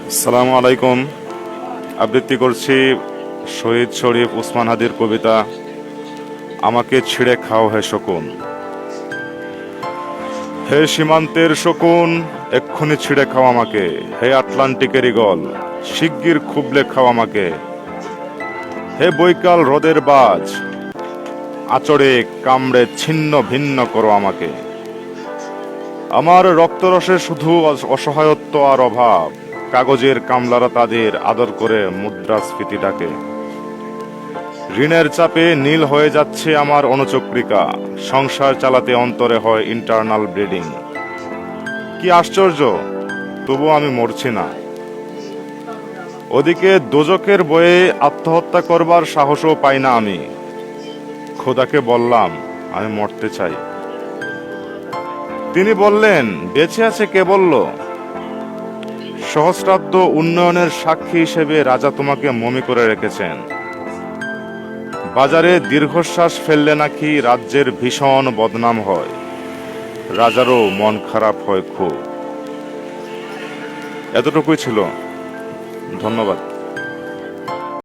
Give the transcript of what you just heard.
আসসালামু আলাইকুম। আবৃত্তি করছি শহীদ শরীফ উসমান হাদির কবিতা আমাকে ছিঁড়ে খাও হে শকুন। হে সীমান্তের শকুন, এক্ষুনি ছিঁড়ে খাও আমাকে। হে আটলান্টিকের ঈগল, শিগগির খুবলে খাও আমাকে। হে বৈকাল হ্রদের বাজ, আচড়ে কামড়ে ছিন্ন ভিন্ন করো আমাকে। আমার রক্তরসে শুধু অসহায়ত্ব আর অভাব। কাগজের কামলারা তাদের আদর করে মুদ্রাস্ফীতি ডাকে। ঋণের চাপে নীল হয়ে যাচ্ছে আমার অনুচক্রিকা। সংসার চালাতে অন্তরে হয় ইন্টারনাল ব্লিডিং। কি আশ্চর্য, তবু আমি মরছি না। ওদিকে দোজকের বয়ে আত্মহত্যা করবার সাহসও পাই না আমি। খোদাকে বললাম আমি মরতে চাই। তিনি বললেন, বেঁচে আছে কে বলল? সহস্রাব্দ উন্নয়নের সাক্ষী হিসেবে রাজা তোমাকে মমি করে রেখেছেন। বাজারে দীর্ঘশ্বাস ফেললে নাকি রাজ্যের ভীষণ বদনাম হয়। রাজারও মন খারাপ হয় খুব। এতটুকুই ছিল। ধন্যবাদ।